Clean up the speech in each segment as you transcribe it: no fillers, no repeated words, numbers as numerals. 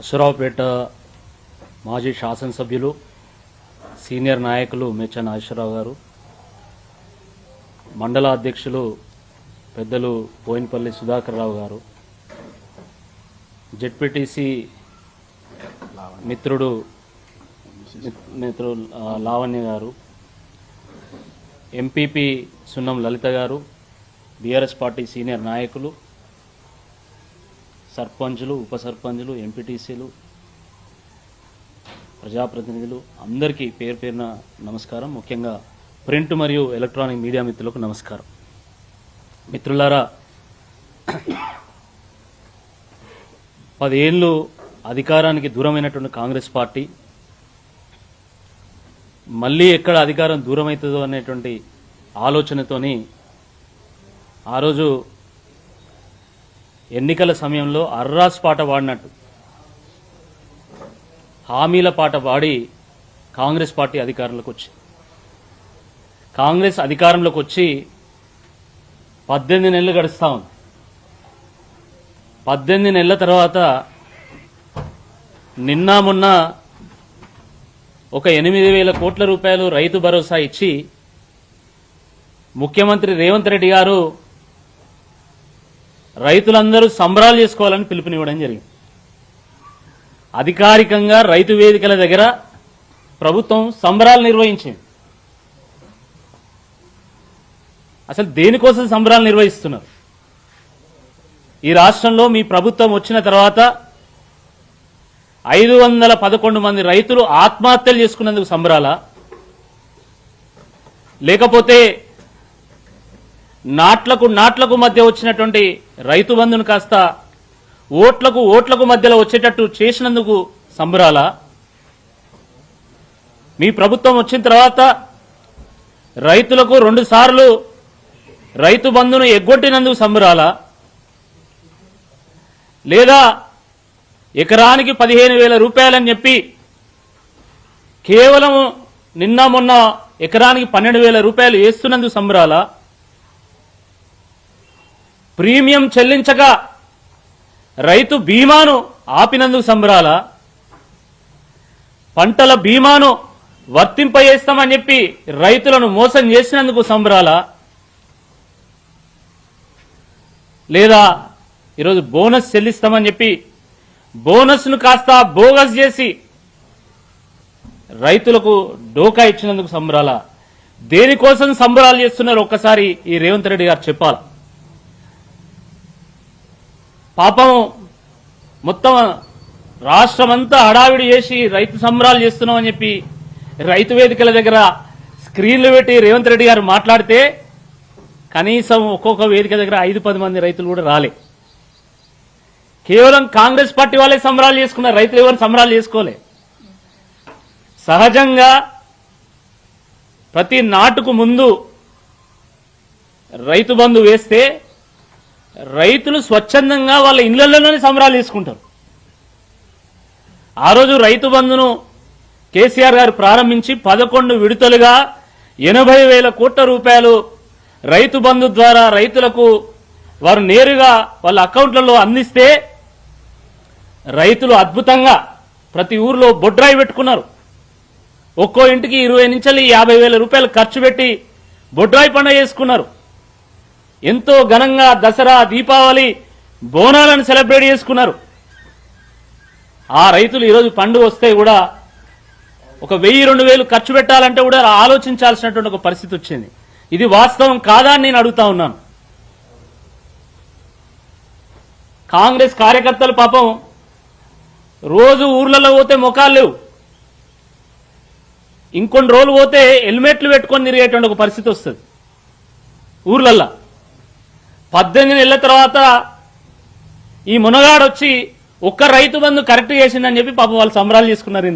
అశ్వరావుపేట మాజీ శాసనసభ్యులు సీనియర్ నాయకులు మెచ్చ నాగేశ్వరరావు గారు, మండల అధ్యక్షులు పెద్దలు బోయినపల్లి సుధాకర్ రావు గారు, జెడ్పీటీసీ మిత్రుడు లావణ్య గారు, ఎంపీపీ సున్నం లలిత గారు, బీఆర్ఎస్ పార్టీ సీనియర్ నాయకులు, సర్పంచులు, ఉప సర్పంచులు, ఎంపీటీసీలు, ప్రజాప్రతినిధులు అందరికీ పేరు పేరున నమస్కారం. ముఖ్యంగా ప్రింట్ మరియు ఎలక్ట్రానిక్ మీడియా మిత్రులకు నమస్కారం. మిత్రులారా, 10 ఏళ్ళు అధికారానికి దూరమైనటువంటి కాంగ్రెస్ పార్టీ మళ్ళీ ఎక్కడ అధికారం దూరమవుతుందో అనేటువంటి ఆలోచనతోని ఆ రోజు ఎన్నికల సమయంలో అర్రాస్ పాట పాడినట్టు హామీల పాట పాడి కాంగ్రెస్ పార్టీ అధికారంలోకి వచ్చింది. కాంగ్రెస్ అధికారంలోకి వచ్చి 18 నెలలు గడుస్తా ఉంది. 18 నెలల తర్వాత నిన్న మొన్న ఒక 8,000 కోట్ల రూపాయలు రైతు భరోసా ఇచ్చి ముఖ్యమంత్రి రేవంత్ రెడ్డి గారు రైతులందరూ సంబరాలు చేసుకోవాలని పిలుపునివ్వడం జరిగింది. అధికారికంగా రైతు వేదికల దగ్గర ప్రభుత్వం సంబరాలు నిర్వహించింది. అసలు దేనికోసం సంబరాలు నిర్వహిస్తున్నారు? ఈ రాష్ట్రంలో మీ ప్రభుత్వం వచ్చిన తర్వాత 511 మంది రైతులు ఆత్మహత్యలు చేసుకున్నందుకు సంబరాలా, లేకపోతే నాట్లకు మధ్య వచ్చినటువంటి రైతు బంధును కాస్త ఓట్లకు మధ్యలో వచ్చేటట్టు చేసినందుకు సంబరాలా? మీ ప్రభుత్వం వచ్చిన తర్వాత రైతులకు 2 సార్లు రైతు బంధును ఎగ్గొట్టినందుకు సంబరాలా, లేదా ఎకరానికి 15,000 రూపాయలని చెప్పి కేవలం నిన్న మొన్న ఎకరానికి 12,000 రూపాయలు వేస్తున్నందుకు సంబరాలా, ప్రీమియం చెల్లించక రైతు బీమాను ఆపినందుకు సంబరాలా, పంటల బీమాను వర్తింపజేస్తామని చెప్పి రైతులను మోసం చేసినందుకు సంబరాలా, లేదా ఈరోజు బోనస్ చెల్లిస్తామని చెప్పి బోనస్ను కాస్త బోగస్ చేసి రైతులకు డోకా ఇచ్చినందుకు సంబరాలా? దేనికోసం సంబరాలు చేస్తున్నారు ఒక్కసారి ఈ రేవంత్ రెడ్డి గారు చెప్పాలి. పాపం మొత్తం రాష్ట్రమంతా హడావిడి చేసి రైతు సంబరాలు చేస్తున్నామని చెప్పి రైతు వేదికల దగ్గర స్క్రీన్లు పెట్టి రేవంత్ రెడ్డి గారు మాట్లాడితే కనీసం ఒక్కొక్క వేదిక దగ్గర 5-10 మంది రైతులు కూడా రాలే. కేవలం కాంగ్రెస్ పార్టీ వాళ్ళే సంబరాలు చేసుకున్నారు, రైతులు ఎవరు సంబరాలు చేసుకోలే. సహజంగా ప్రతి నాటుకు ముందు రైతు బంధు వేస్తే రైతులు స్వచ్ఛందంగా వాళ్ళ ఇళ్లలోనే సంబరాలు చేసుకుంటారు. ఆ రోజు రైతు బంధును కేసీఆర్ గారు ప్రారంభించి 11 విడతలుగా 80,000 కోట్ల రూపాయలు రైతు బంధు ద్వారా రైతులకు వారు నేరుగా వాళ్ళ అకౌంట్లలో అందిస్తే రైతులు అద్భుతంగా ప్రతి ఊర్లో బొడ్రాయి పెట్టుకున్నారు. ఒక్కో ఇంటికి 20 నుంచి 50,000 రూపాయలు ఖర్చు పెట్టి బొడ్రాయి పండుగ చేసుకున్నారు. ఎంతో ఘనంగా దసరా, దీపావళి, బోనాలను సెలబ్రేట్ చేసుకున్నారు. ఆ రైతులు ఈరోజు పండుగ వస్తే కూడా ఒక 1,000-2,000 ఖర్చు పెట్టాలంటే కూడా ఆలోచించాల్సినటువంటి ఒక పరిస్థితి వచ్చింది. ఇది వాస్తవం కాదా అని నేను అడుగుతా ఉన్నాను. కాంగ్రెస్ కార్యకర్తలు పాపం రోజు ఊర్లలో పోతే ముఖాలు లేవు, ఇంకొన్ని రోజులు పోతే హెల్మెట్లు పెట్టుకొని తిరిగేటువంటి ఒక పరిస్థితి వస్తుంది ఊర్లల్లో. 18 నెలల తర్వాత ఈ మునగాడు వచ్చి ఒక్క రైతు బంధు కరెక్ట్ చేసిందని చెప్పి పాపం వాళ్ళు సంబరాలు చేసుకున్నారు.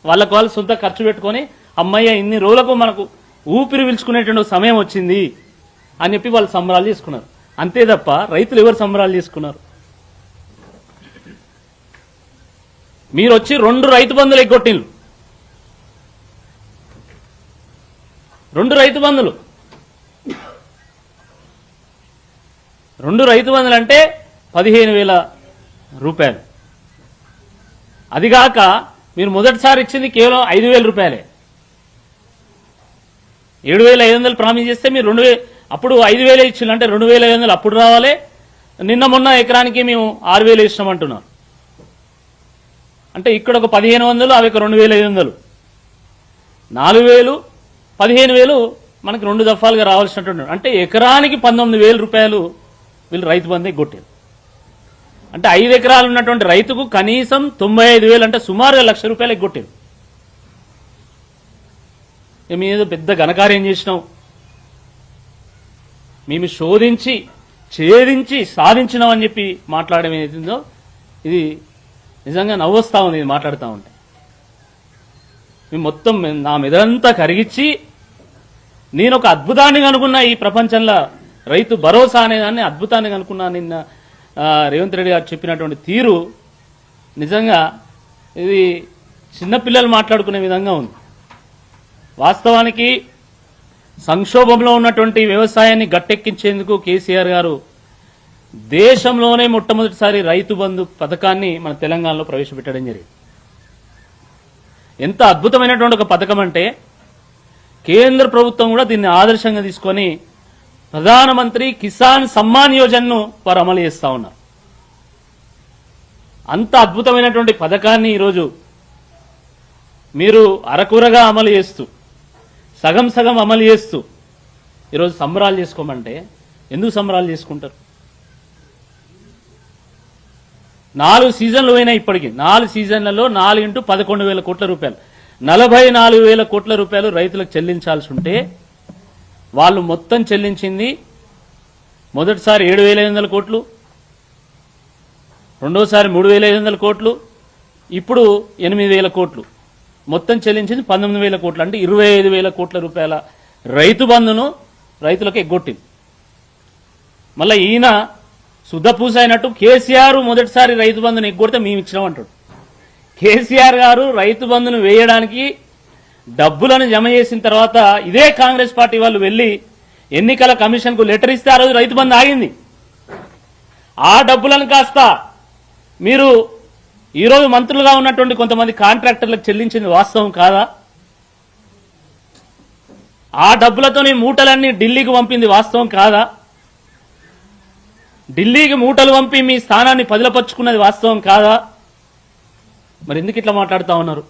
వాళ్ళకు వాళ్ళు సొంత ఖర్చు పెట్టుకొని అమ్మయ్య ఇన్ని రోజులకు మనకు ఊపిరి పీల్చుకునేటువంటి సమయం వచ్చింది అని చెప్పి వాళ్ళు సంబరాలు చేసుకున్నారు. అంతే తప్ప రైతులు ఎవరు సంబరాలు చేసుకున్నారు? మీరు వచ్చి 2 రైతు బంధులు ఎగ్గొట్టిండ్రు. 2 రైతు బంధులు 2 రైతు బంధులు అంటే 15,000 రూపాయలు. అదిగాక మీరు మొదటిసారి ఇచ్చింది కేవలం 5,000 రూపాయలే. 7,500 ప్రామిస్ చేస్తే మీరు అప్పుడు 5,000 ఇచ్చిండ్రు, అంటే 2,500 అప్పుడు రావాలి. నిన్న మొన్న ఎకరానికి మేము 6,000 ఇచ్చినామంటున్నారు. అంటే ఇక్కడ ఒక 1,500, అవి ఒక 2,500, 4,000, 15,000 మనకి 2 దఫాలుగా రావాల్సినటువంటి, అంటే ఎకరానికి 19,000 రూపాయలు వీళ్ళు రైతు బంధు ఎగ్గొట్టారు. అంటే 5 ఎకరాలు ఉన్నటువంటి రైతుకు కనీసం 95,000, అంటే సుమారుగా 1,00,000 రూపాయలు ఎగ్గొట్టారు. మేము పెద్ద ఘనకార్యం చేసినాం, మేము శోధించి ఛేదించి సాధించినామని చెప్పి మాట్లాడడం ఏదైతుందో ఇది నిజంగా నవ్వొస్తా ఉంది. ఇది మాట్లాడుతూ ఉంటే మేము మొత్తం నా మెదడంతా కరిగించి నేను ఒక అద్భుతాన్ని కనుక్కున్నా. ఈ ప్రపంచంలో రైతు భరోసా అనేదాన్ని అద్భుతాన్ని కనుక్కున్నా. నిన్న రేవంత్ రెడ్డి గారు చెప్పినటువంటి తీరు నిజంగా ఇది చిన్నపిల్లలు మాట్లాడుకునే విధంగా ఉంది. వాస్తవానికి సంక్షోభంలో ఉన్నటువంటి వ్యవసాయాన్ని గట్టెక్కించేందుకు కేసీఆర్ గారు దేశంలోనే మొట్టమొదటిసారి రైతు బంధు పథకాన్ని మన తెలంగాణలో ప్రవేశపెట్టడం జరిగింది. ఎంత అద్భుతమైనటువంటి ఒక పథకం అంటే కేంద్ర ప్రభుత్వం కూడా దీన్ని ఆదర్శంగా తీసుకొని ప్రధానమంత్రి కిసాన్ సమ్మాన్ యోజనను వారు అమలు చేస్తా ఉన్నారు. అంత అద్భుతమైనటువంటి పథకాన్ని ఈరోజు మీరు అరకురగా అమలు చేస్తూ సగం సగం అమలు చేస్తూ ఈరోజు సంబరాలు చేసుకోమంటే ఎందుకు సంబరాలు చేసుకుంటారు? 4 సీజన్లు పోయినాయి ఇప్పటికి. 4 సీజన్లలో 4 × 11,000 కోట్ల రూపాయలు, 44,000 కోట్ల రూపాయలు రైతులకు చెల్లించాల్సి ఉంటే వాళ్ళు మొత్తం చెల్లించింది మొదటిసారి 7,500 కోట్లు, రెండోసారి 3,500 కోట్లు, ఇప్పుడు 8,000 కోట్లు, మొత్తం చెల్లించింది 19,000 కోట్లు. అంటే 25,000 కోట్ల రూపాయల రైతు బంధును రైతులకు ఎగ్గొట్టింది. మళ్ళీ ఈయన శుద్ధపూస అయినట్టు కేసీఆర్ మొదటిసారి రైతు బంధును ఎగ్గొడితే మేము ఇచ్చినామంటాడు. కేసీఆర్ గారు రైతు బంధును వేయడానికి డబ్బులను జమ చేసిన తర్వాత ఇదే కాంగ్రెస్ పార్టీ వాళ్ళు వెళ్లి ఎన్నికల కమిషన్ కు లెటర్ ఇస్తే ఆ రోజు రైతు బంధు ఆగింది. ఆ డబ్బులను కాస్త మీరు ఈరోజు మంత్రులుగా ఉన్నటువంటి కొంతమంది కాంట్రాక్టర్లకు చెల్లించింది వాస్తవం కాదా? ఆ డబ్బులతోనే మూటలన్నీ ఢిల్లీకి పంపింది వాస్తవం కాదా? ఢిల్లీకి మూటలు పంపి మీ స్థానాన్ని పదిలపరుచుకున్నది వాస్తవం కాదా? మరి ఎందుకు ఇట్లా మాట్లాడుతూ ఉన్నారు?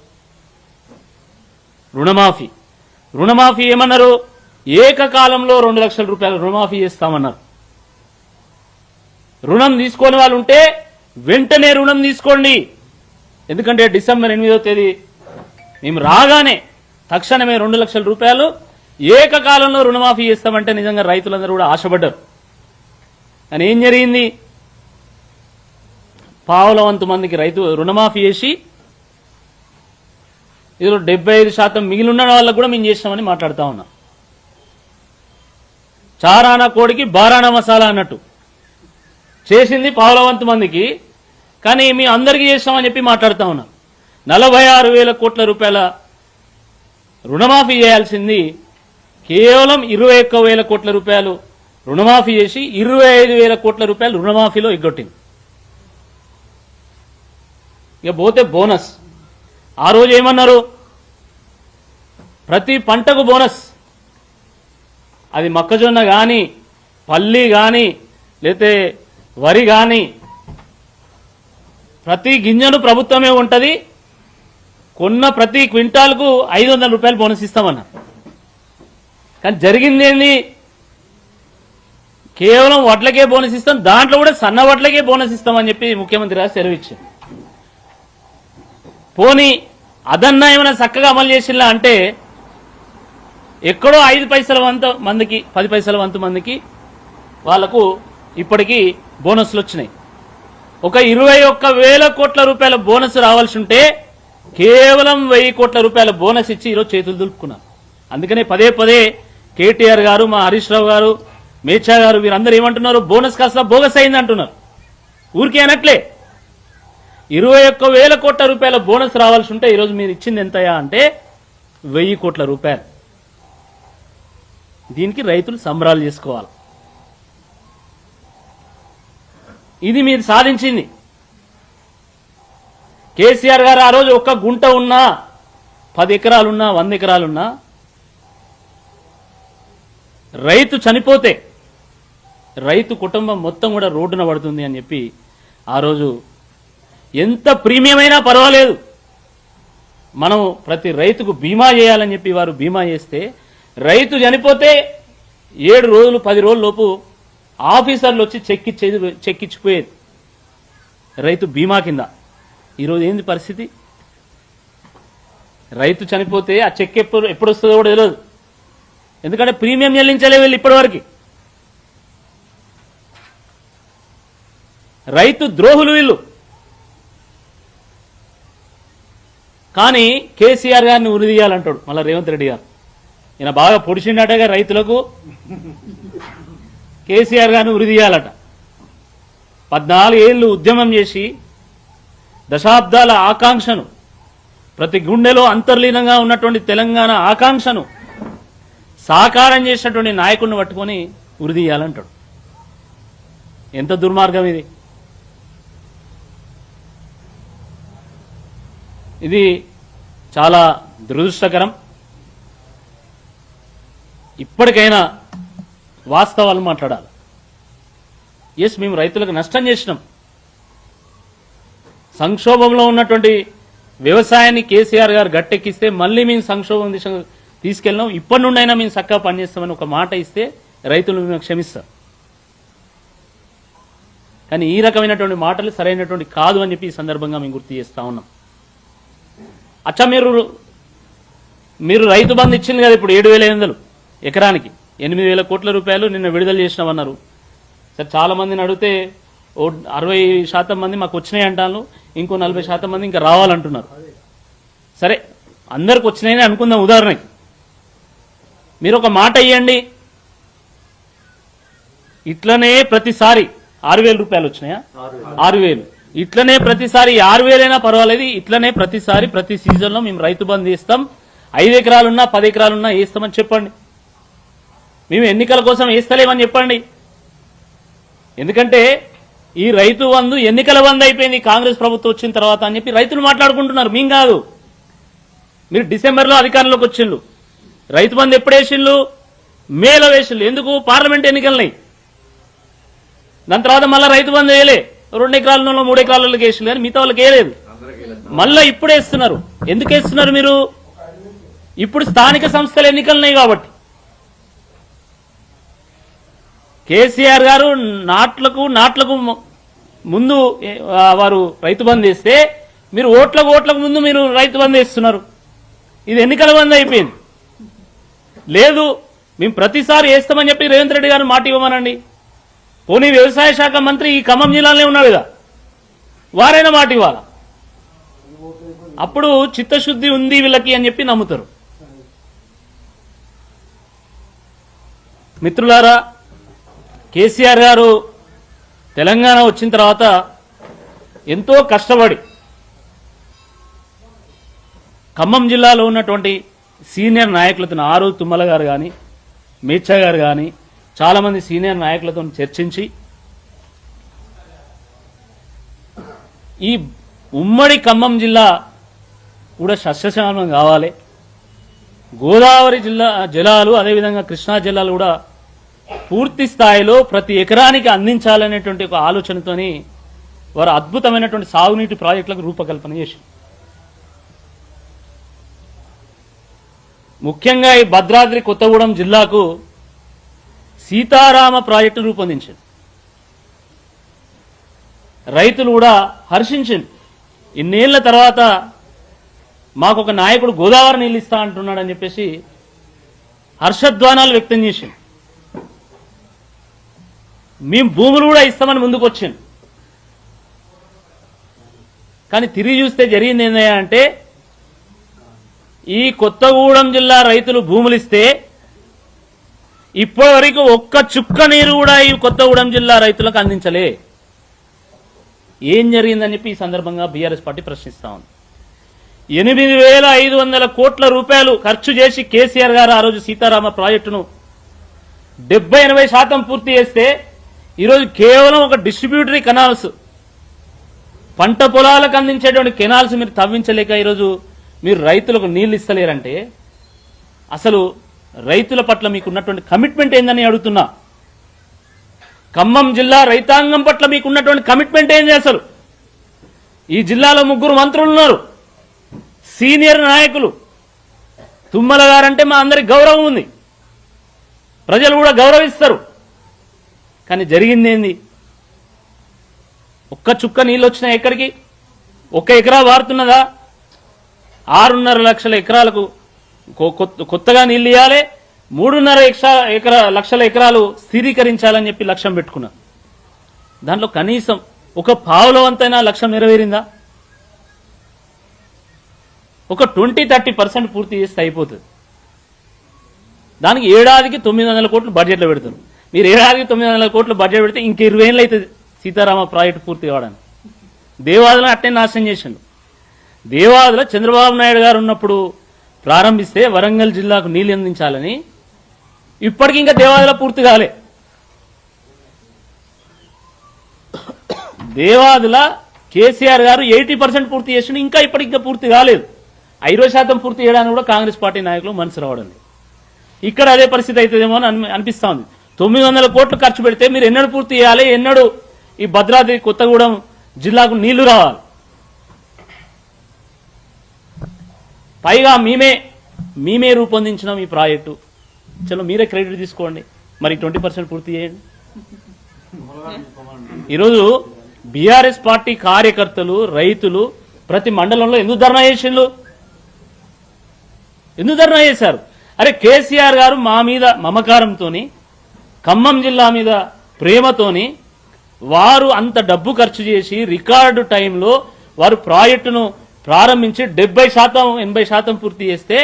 రుణమాఫీ ఏమన్నారు? ఏకకాలంలో 2 లక్షల రూపాయలు రుణమాఫీ చేస్తామన్నారు. రుణం తీసుకొని వాళ్ళు ఉంటే వెంటనే రుణం తీసుకోండి. ఎందుకంటే డిసెంబర్ 8వ తేదీ మేము రాగానే తక్షణమే 2 లక్షల రూపాయలు ఏకకాలంలో రుణమాఫీ చేస్తామంటే నిజంగా రైతులందరూ కూడా ఆశపడ్డారు. కానీ ఏం జరిగింది? పావుల వంతు మందికి రైతు రుణమాఫీ చేసి ఇందులో 75% మిగిలి ఉన్న వాళ్ళకు కూడా మేము చేసినామని మాట్లాడుతూ ఉన్నాం. చారానా కోడికి బారానా మసాలా అన్నట్టు చేసింది పావుల వంతు మందికి, కానీ మేము అందరికీ చేస్తామని చెప్పి మాట్లాడుతూ ఉన్నాం. 46,000 కోట్ల రూపాయల రుణమాఫీ చేయాల్సింది కేవలం 21,000 కోట్ల రూపాయలు రుణమాఫీ చేసి 25,000 కోట్ల రూపాయలు రుణమాఫీలో ఎగ్గొట్టింది. ఇక పోతే బోనస్. ఆ రోజు ఏమన్నారు? ప్రతి పంటకు బోనస్, అది మొక్కజొన్న కానీ పల్లి కానీ లేతే వరి కానీ ప్రతి గింజను ప్రభుత్వమే ఉంటుంది, కొన్న ప్రతి క్వింటాల్కు 500 రూపాయలు బోనస్ ఇస్తామన్నారు. కానీ జరిగింది ఏంది? కేవలం వడ్లకే బోనస్ ఇస్తాం, దాంట్లో కూడా సన్న వడ్లకే బోనస్ ఇస్తామని చెప్పి ముఖ్యమంత్రి గారు సెలవిచ్చారు. పోనీ అదన్నా ఏమైనా చక్కగా అమలు చేసిలా అంటే ఎక్కడో 5 పైసల వంతు మందికి 10 పైసల వంతు మందికి వాళ్లకు ఇప్పటికీ బోనస్లు వచ్చినాయి. ఒక 21,000 కోట్ల రూపాయల బోనస్ రావాల్సి ఉంటే కేవలం 1,000 కోట్ల రూపాయల బోనస్ ఇచ్చి ఈరోజు చేతులు దులుపుకున్నారు. అందుకనే పదే పదే కేటీఆర్ గారు, మా హరీష్ రావు గారు, మేచా గారు వీరందరూ ఏమంటున్నారు? బోనస్ కాస్త బోగస్ అయింది అంటున్నారు. ఊరికే అనట్లే. 21,000 కోట్ల రూపాయల బోనస్ రావాల్సి ఉంటే ఈరోజు మీరు ఇచ్చింది ఎంతయా అంటే 1,000 కోట్ల రూపాయలు. దీనికి రైతులు సంబరాలు చేసుకోవాలి. ఇది మీరు సాధించింది. కేసీఆర్ గారు ఆ రోజు ఒక్క గుంట ఉన్నా 10 ఎకరాలున్నా 100 ఎకరాలున్నా రైతు చనిపోతే రైతు కుటుంబం మొత్తం కూడా రోడ్డున పడుతుంది అని చెప్పి ఆ రోజు ఎంత ప్రీమియమైనా పర్వాలేదు మనం ప్రతి రైతుకు బీమా చేయాలని చెప్పి వారు బీమా చేస్తే రైతు చనిపోతే 7 రోజులు 10 రోజుల లోపు ఆఫీసర్లు వచ్చి చెక్కిచ్చిపోయేది రైతు బీమా కింద. ఈరోజు ఏంది పరిస్థితి? రైతు చనిపోతే ఆ చెక్ ఎప్పుడు వస్తుందో కూడా తెలియదు, ఎందుకంటే ప్రీమియం చెల్లించలే వీళ్ళు ఇప్పటివరకు. రైతు ద్రోహులు వీళ్ళు. కానీ కేసీఆర్ గారిని ఉరిదీయాలంటాడు మళ్ళీ రేవంత్ రెడ్డి గారు. ఈయన బాగా పొడిచిండటగా రైతులకు, కేసీఆర్ గారిని ఉరిదీయాలట. 14 ఏళ్లు ఉద్యమం చేసి దశాబ్దాల ఆకాంక్షను, ప్రతి గుండెలో అంతర్లీనంగా ఉన్నటువంటి తెలంగాణ ఆకాంక్షను సాకారం చేసినటువంటి నాయకుడిని పట్టుకొని ఉరిదీయాలంటాడు. ఎంత దుర్మార్గం ఇది! ఇది చాలా దురదృష్టకరం. ఇప్పటికైనా వాస్తవాలు మాట్లాడాలి. ఎస్, మేము రైతులకు నష్టం చేసినాం. సంక్షోభంలో ఉన్నటువంటి వ్యవసాయాన్ని కేసీఆర్ గారు గట్టెక్కిస్తే మళ్ళీ మేము సంక్షోభం దిశ తీసుకెళ్ళినాం. ఇప్పటి నుండైనా మేము చక్కగా పనిచేస్తామని ఒక మాట ఇస్తే రైతులు మేము క్షమిస్తారు. కానీ ఈ రకమైనటువంటి మాటలు సరైనటువంటి కాదు అని చెప్పి ఈ సందర్భంగా మేము గుర్తు చేస్తా ఉన్నాం. అచ్చా, మీరు రైతు బంధు ఇచ్చింది కదా ఇప్పుడు 7,500 ఎకరానికి 8,000 కోట్ల రూపాయలు నిన్న విడుదల చేసినామన్నారు. సరే, చాలా మందిని అడిగితే 60% మంది మాకు వచ్చినాయి అంటాను, ఇంకో 40% మంది ఇంకా రావాలంటున్నారు. సరే, అందరికి వచ్చినాయని అనుకుందాం. ఉదాహరణకి మీరు ఒక మాట ఇవ్వండి, ఇట్లనే ప్రతిసారి 6,000 రూపాయలు వచ్చినాయా? 6,000. ఇట్లనే ప్రతిసారి 6,000 అయినా పర్వాలేదు, ఇట్లనే ప్రతిసారి ప్రతి సీజన్లో మేము రైతు బంధు ఇస్తాం, 5 ఎకరాలున్నా 10 ఎకరాలున్నా వేస్తామని చెప్పండి. మేము ఎన్నికల కోసం వేస్తలేమని చెప్పండి. ఎందుకంటే ఈ రైతు బంధు ఎన్నికల బంధు అయిపోయింది కాంగ్రెస్ ప్రభుత్వం వచ్చిన తర్వాత అని చెప్పి రైతులు మాట్లాడుకుంటున్నారు. మేము కాదు. మీరు డిసెంబర్లో అధికారంలోకి వచ్చిండ్రు, రైతు బంధు ఎప్పుడు వేసిండ్రు? మేలో వేసిండ్రు. ఎందుకు? పార్లమెంట్ ఎన్నికలని. దాని తర్వాత మళ్ళీ రైతు బంధు వేయలే. 2 ఎకరాలలో 3 ఎకరాలకి వేసిండ్రు, కానీ మిగతా వాళ్ళకి వేయలేదు. మళ్ళీ ఇప్పుడు వేస్తున్నారు. ఎందుకు వేస్తున్నారు మీరు? ఇప్పుడు స్థానిక సంస్థల ఎన్నికలున్నాయి కాబట్టి. కేసీఆర్ గారు నాట్లకు ముందు వారు రైతు బంధు వేస్తే మీరు ఓట్లకు ముందు మీరు రైతు బంధు వేస్తున్నారు. ఇది ఎన్నికల బంధు అయిపోయింది. లేదు, మేము ప్రతిసారి వేస్తామని చెప్పి రేవంత్ రెడ్డి గారు మాట ఇవ్వమనండి. పోనీ వ్యవసాయ శాఖ మంత్రి ఈ ఖమ్మం జిల్లాలోనే ఉన్నాడు కదా, వారైనా మాట ఇవ్వాలా. అప్పుడు చిత్తశుద్ధి ఉంది వీళ్ళకి అని చెప్పి నమ్ముతారు. మిత్రులారా, కేసీఆర్ గారు తెలంగాణ వచ్చిన తర్వాత ఎంతో కష్టపడి ఖమ్మం జిల్లాలో ఉన్నటువంటి సీనియర్ నాయకులతో, ఆరు తుమ్మల గారు కానీ, మేచ్చా గారు కానీ, చాలామంది సీనియర్ నాయకులతో చర్చించి ఈ ఉమ్మడి ఖమ్మం జిల్లా కూడా సస్యశ్యామలం కావాలి, గోదావరి జిల్లా జలాలు అదేవిధంగా కృష్ణా జిల్లాలు కూడా పూర్తి స్థాయిలో ప్రతి ఎకరానికి అందించాలనేటువంటి ఒక ఆలోచనతోని వారు అద్భుతమైనటువంటి సాగునీటి ప్రాజెక్టులకు రూపకల్పన చేశారు. ముఖ్యంగా ఈ భద్రాద్రి కొత్తగూడెం జిల్లాకు సీతారామ ప్రాజెక్టును రూపొందించారు. రైతులు కూడా హర్షించారు. ఇన్నేళ్ల తర్వాత మాకు ఒక నాయకుడు గోదావరి నీళ్ళు ఇస్తా అంటున్నాడని చెప్పేసి హర్షధ్వానాలు వ్యక్తం చేశారు. మేము భూములు కూడా ఇస్తామని ముందుకు వచ్చాను. కానీ తిరిగి చూస్తే జరిగింది ఏంటంటే అంటే ఈ కొత్తగూడెం జిల్లా రైతులు భూములు ఇస్తే ఇప్పటి వరకు ఒక్క చుక్క నీరు కూడా ఈ కొత్తగూడెం జిల్లా రైతులకు అందించలే. ఏం జరిగిందని చెప్పి ఈ సందర్భంగా బీఆర్ఎస్ పార్టీ ప్రశ్నిస్తా ఉంది. 8,500 కోట్ల రూపాయలు ఖర్చు చేసి కేసీఆర్ గారు ఆ రోజు సీతారామ ప్రాజెక్టును 70-80% పూర్తి చేస్తే ఈరోజు కేవలం ఒక డిస్ట్రిబ్యూటరీ కెనాల్స్ పంట పొలాలకు అందించేటువంటి కెనాల్స్ మీరు తవ్వించలేక ఈరోజు మీరు రైతులకు నీళ్లు ఇస్తలేరంటే అసలు రైతుల పట్ల మీకు ఉన్నటువంటి కమిట్మెంట్ ఏందని అడుగుతున్నా. ఖమ్మం జిల్లా రైతాంగం పట్ల మీకు ఉన్నటువంటి కమిట్మెంట్ ఏంది? అసలు ఈ జిల్లాలో 3 మంత్రులు ఉన్నారు, సీనియర్ నాయకులు. తుమ్మల గారంటే మా అందరికి గౌరవం ఉంది, ప్రజలు కూడా గౌరవిస్తారు. కానీ జరిగింది ఏంది? ఒక్క చుక్క నీళ్ళు వచ్చినా ఎక్కడికి? 1 ఎకరా వారుతున్నదా? 6.5 లక్షల ఎకరాలకు కొత్తగా నీళ్ళు ఇవ్వాలి, 3.5 లక్షల ఎకరాలు స్థిరీకరించాలని చెప్పి లక్ష్యం పెట్టుకున్నారు. దాంట్లో కనీసం 1/4 వంతైనా లక్ష్యం నెరవేరిందా? ఒక 20-30% పూర్తి చేస్తే అయిపోతుంది. దానికి ఏడాదికి 900 కోట్లు బడ్జెట్లో పెడతారు. మీరు ఏడాదికి 900 కోట్లు బడ్జెట్ పెడితే ఇంక 20 ఏళ్ళు అవుతుంది సీతారామ ప్రాజెక్టు పూర్తి కావడానికి. దేవాదులను అట్టే నాశనం చేసిండు. దేవాదుల చంద్రబాబు నాయుడు గారు ఉన్నప్పుడు ప్రారంభిస్తే వరంగల్ జిల్లాకు నీళ్లు అందించాలని, ఇప్పటికి ఇంకా దేవాదుల పూర్తి కాలే. దేవాదుల కేసీఆర్ గారు 80% పూర్తి చేసిండు, ఇంకా ఇప్పటికి పూర్తి కాలేదు. 5% పూర్తి చేయడానికి కూడా కాంగ్రెస్ పార్టీ నాయకులు మనసు రావడం లేదు. ఇక్కడ అదే పరిస్థితి అవుతుందేమో అని అనిపిస్తా ఉంది. 900 కోట్లు ఖర్చు పెడితే మీరు ఎన్నడూ పూర్తి చేయాలి? ఎన్నడూ ఈ భద్రాద్రి కొత్తగూడెం జిల్లాకు నీళ్లు రావాలి? పైగా మేమే రూపొందించినాం ఈ ప్రాజెక్టు. చలో మీరే క్రెడిట్ తీసుకోండి, మరి 20% పూర్తి చేయండి. ఈరోజు బీఆర్ఎస్ పార్టీ కార్యకర్తలు, రైతులు ప్రతి మండలంలో ఎందుకు ధర్నా చేసిండ్రు? ఎందుకు ధర్నా చేశారు? అరే కేసీఆర్ గారు మా మీద మమకారంతోని, ఖమ్మం జిల్లా మీద ప్రేమతోని వారు అంత డబ్బు ఖర్చు చేసి రికార్డు టైంలో వారు ప్రాజెక్టును ప్రారంభించి 70%, 80% పూర్తి చేస్తే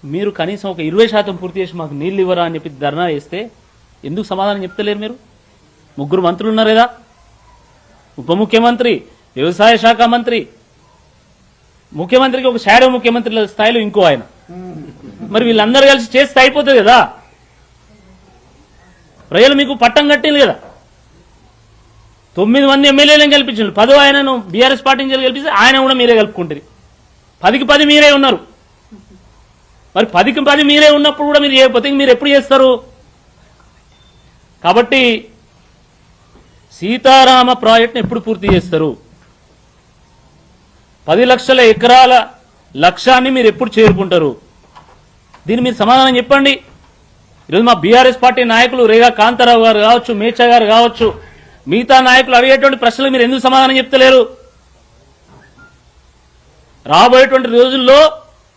మీరు కనీసం ఒక 20% పూర్తి చేసి మాకు నీళ్ళు ఇవ్వరా అని చెప్పి ధర్నా చేస్తే ఎందుకు సమాధానం చెప్తలేరు? మీరు 3 మంత్రులు ఉన్నారు కదా, ఉప ముఖ్యమంత్రి, వ్యవసాయ శాఖ మంత్రి, ముఖ్యమంత్రికి ఒక షాడో ముఖ్యమంత్రుల స్థాయిలో ఇంకో ఆయన. మరి వీళ్ళందరూ కలిసి చేస్తే అయిపోతుంది కదా. ప్రజలు మీకు పట్టం కట్టింది కదా. 9 మంది ఎమ్మెల్యేలను గెలిపించారు, 10 ఆయనను బీఆర్ఎస్ పార్టీ నుంచి గెలిపిస్తే ఆయన కూడా మీరే కలుపుకుంటారు. 10కి 10 మీరే ఉన్నారు. మరి 10కి 10 మీరే ఉన్నప్పుడు కూడా మీరు చేయకపోతే మీరు ఎప్పుడు చేస్తారు? కాబట్టి సీతారామ ప్రాజెక్టును ఎప్పుడు పూర్తి చేస్తారు? 10 లక్షల ఎకరాల లక్ష్యాన్ని మీరు ఎప్పుడు చేరుకుంటారు? దీన్ని మీరు సమాధానం చెప్పండి. ఈరోజు మా బీఆర్ఎస్ పార్టీ నాయకులు రేగా కాంతారావు గారు కావచ్చు, మేచా గారు కావచ్చు, మిగతా నాయకులు అడిగేటువంటి ప్రశ్నలు మీరు ఎందుకు సమాధానం చెప్తలేరు? రాబోయేటువంటి రోజుల్లో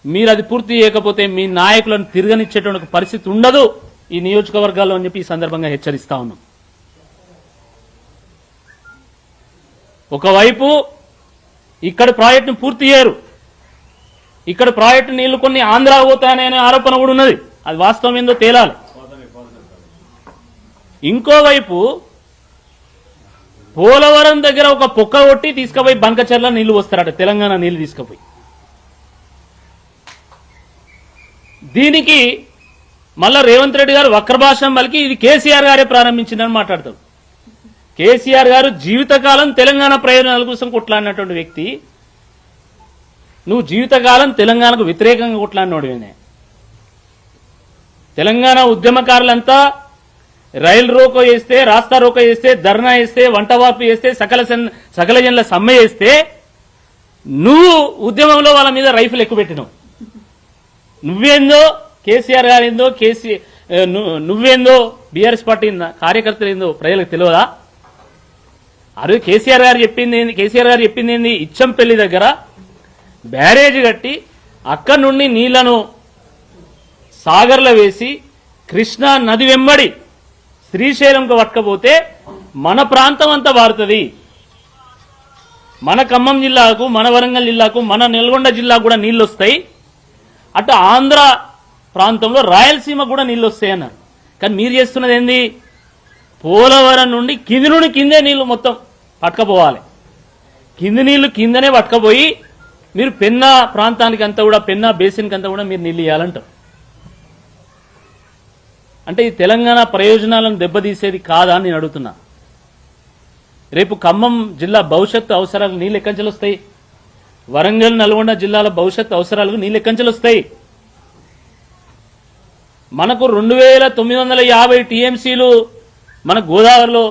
మీరు అది పూర్తి చేయకపోతే మీ నాయకులను తిరగనిచ్చేటువంటి పరిస్థితి ఉండదు ఈ నియోజకవర్గాల్లో అని చెప్పి ఈ సందర్భంగా హెచ్చరిస్తా ఉన్నాం. ఒకవైపు ఇక్కడ ప్రాజెక్టును పూర్తి చేయరు, ఇక్కడ ప్రాజెక్టు నీళ్లు కొన్ని ఆంధ్ర పోతాయనే ఆరోపణ కూడా ఉన్నది. అది వాస్తవం ఏందో తేలాలి. ఇంకోవైపు పోలవరం దగ్గర ఒక పొక్క కొట్టి తీసుకుపోయి బంకచర్ల నీళ్లు వస్తారట, తెలంగాణ నీళ్లు తీసుకుపోయి. దీనికి మళ్ళా రేవంత్ రెడ్డి గారు వక్రభాషం పలికి ఇది కేసీఆర్ గారే ప్రారంభించిందని మాట్లాడతారు. కేసీఆర్ గారు జీవితకాలం తెలంగాణ ప్రయోజనాల కోసం కొట్లాడినటువంటి వ్యక్తి, నువ్వు జీవితకాలం తెలంగాణకు వ్యతిరేకంగా కొట్లాడినోడివేనే. తెలంగాణ ఉద్యమకారులంతా రైలు రోకో చేస్తే, రాస్తా రోకో చేస్తే, ధర్నా చేస్తే, వంటవార్పు చేస్తే, సకల జనుల సమ్మె చేస్తే నువ్వు ఉద్యమంలో వాళ్ళ మీద రైఫిల్ ఎక్కువ పెట్టినావు. నువ్వేందో కేసీఆర్ గారు ఏందో, నువ్వేందో బీఆర్ఎస్ పార్టీ కార్యకర్తలు ఏందో ప్రజలకు తెలియదా? అరే కేసీఆర్ గారు చెప్పింది ఏంది? ఇచ్చంపల్లి దగ్గర బ్యారేజ్ కట్టి అక్కడి నుండి నీళ్లను సాగర్లో వేసి కృష్ణా నది వెంబడి శ్రీశైలంకు పట్టుకపోతే మన ప్రాంతం అంతా వారుతుంది. మన ఖమ్మం జిల్లాకు, మన వరంగల్ జిల్లాకు, మన నల్గొండ జిల్లాకు కూడా నీళ్లు వస్తాయి. అటు ఆంధ్ర ప్రాంతంలో రాయలసీమ కూడా నీళ్లు వస్తాయి అన్నారు. కానీ మీరు చేస్తున్నది ఏంది? పోలవరం నుండి కిందే నీళ్లు మొత్తం పట్టుకపోవాలి. కింది నీళ్లు కిందనే పట్టుకపోయి మీరు పెన్నా ప్రాంతానికి అంతా కూడా, పెన్నా బేసిన్కి అంతా కూడా మీరు నీళ్ళు ఇవ్వాలంటారు. అంటే ఈ తెలంగాణ ప్రయోజనాలను దెబ్బతీసేది కాదా అని నేను అడుగుతున్నా. రేపు ఖమ్మం జిల్లా భవిష్యత్తు అవసరాలు నీళ్ళు ఎక్కంచెలు వస్తాయి. వరంగల్ నల్గొండ జిల్లాల భవిష్యత్తు అవసరాలకు నీళ్ళు ఎక్కంచెలు వస్తాయి. మనకు 2950 టీఎంసీలు మన గోదావరిలో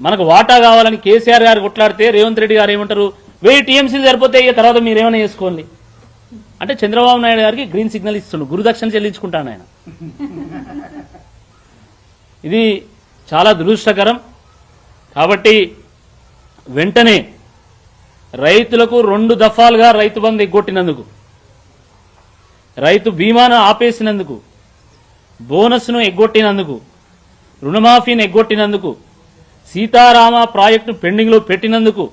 మనకు వాటా కావాలని కేసీఆర్ గారు కొట్లాడితే రేవంత్ రెడ్డి గారు ఏమంటారు, 1000 టీఎంసీలు సరిపోతే ఇక తర్వాత మీరేమైనా చేసుకోండి అంటే చంద్రబాబు నాయుడు గారికి గ్రీన్ సిగ్నల్ ఇస్తుండు, గురుదక్షిణ చెల్లించుకుంటాను ఆయన. ఇది చాలా దురదృష్టకరం. కాబట్టి వెంటనే రైతులకు 2 దఫాలుగా రైతు బంధు ఎగ్గొట్టినందుకు, రైతు బీమాను ఆపేసినందుకు, బోనస్ను ఎగ్గొట్టినందుకు, రుణమాఫీని ఎగ్గొట్టినందుకు, సీతారామ ప్రాజెక్టు పెండింగ్లో పెట్టినందుకు,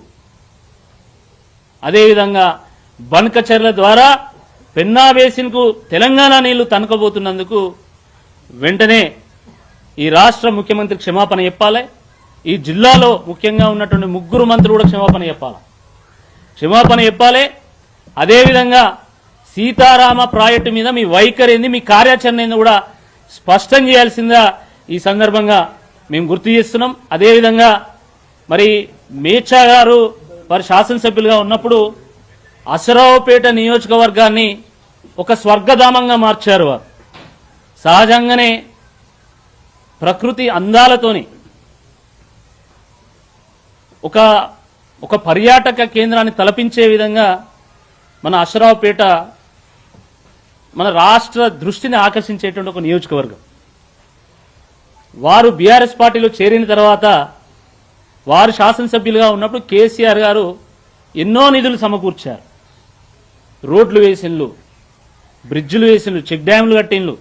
అదేవిధంగా బన్కచర్ల ద్వారా పెన్నా బేసిన్కు తెలంగాణ నీళ్లు తనకబోతున్నందుకు వెంటనే ఈ రాష్ట్ర ముఖ్యమంత్రి క్షమాపణ చెప్పాలి. ఈ జిల్లాలో ముఖ్యంగా ఉన్నటువంటి 3 మంత్రులు కూడా క్షమాపణ చెప్పాలి. అదేవిధంగా సీతారామ ప్రాజెక్టు మీద మీ వైఖరి ఏంది, మీ కార్యాచరణ ఏంది కూడా స్పష్టం చేయాల్సిందిగా ఈ సందర్భంగా మేము గుర్తు చేస్తున్నాం. అదేవిధంగా మరి మేచా గారు వారి శాసనసభ్యులుగా ఉన్నప్పుడు అసరావుపేట నియోజకవర్గాన్ని ఒక స్వర్గధామంగా మార్చారు. వారు సహజంగానే ప్రకృతి అందాలతోని ఒక పర్యాటక కేంద్రాన్ని తలపించే విధంగా మన అసరావుపేట మన రాష్ట్ర దృష్టిని ఆకర్షించేటువంటి ఒక నియోజకవర్గం. వారు బీఆర్ఎస్ పార్టీలో చేరిన తర్వాత వారు శాసనసభ్యులుగా ఉన్నప్పుడు కేసీఆర్ గారు ఎన్నో నిధులు సమకూర్చారు. రోడ్లు వేసిన్లు, బ్రిడ్జిలు వేసిన్లు, చెక్ డ్యాంలు కట్టిన్లు,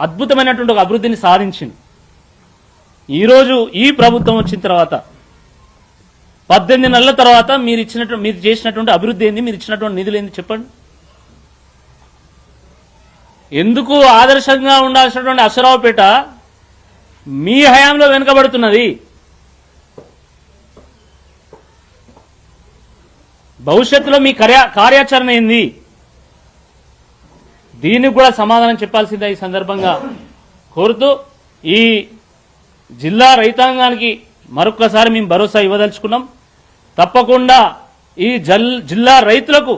అద్భుతమైనటువంటి ఒక అభివృద్ధిని సాధించింది. ఈరోజు ఈ ప్రభుత్వం వచ్చిన తర్వాత 18 నెలల తర్వాత మీరు చేసినటువంటి అభివృద్ధి ఏంది, మీరు ఇచ్చినటువంటి నిధులు ఏంది చెప్పండి. ఎందుకు ఆదర్శంగా ఉండాల్సినటువంటి అసరావుపేట మీ హయాంలో వెనుకబడుతున్నది? భవిష్యత్తులో మీ కార్యాచరణ ఏంది? దీనికి కూడా సమాధానం చెప్పాల్సిందే ఈ సందర్భంగా కోరుతూ ఈ జిల్లా రైతాంగానికి మరొక్కసారి మేము భరోసా ఇవ్వదలుచుకున్నాం. తప్పకుండా ఈ జిల్లా రైతులకు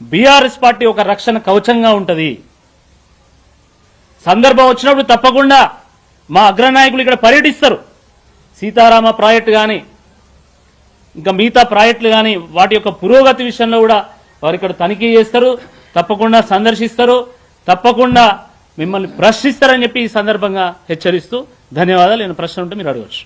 బీఆర్ఎస్ పార్టీ ఒక రక్షణ కవచంగా ఉంటుంది. సందర్భం వచ్చినప్పుడు తప్పకుండా మా అగ్రనాయకులు ఇక్కడ పర్యటిస్తారు. సీతారామ ప్రాజెక్టు కానీ ఇంకా మిగతా ప్రాజెక్టులు కానీ వాటి యొక్క పురోగతి విషయంలో కూడా వారు ఇక్కడ తనిఖీ చేస్తారు, తప్పకుండా సందర్శిస్తారు, తప్పకుండా మిమ్మల్ని ప్రశ్నిస్తారని చెప్పి ఈ సందర్భంగా హెచ్చరిస్తూ ధన్యవాదాలు. నేను ప్రశ్న ఉంటే మీరు అడగవచ్చు.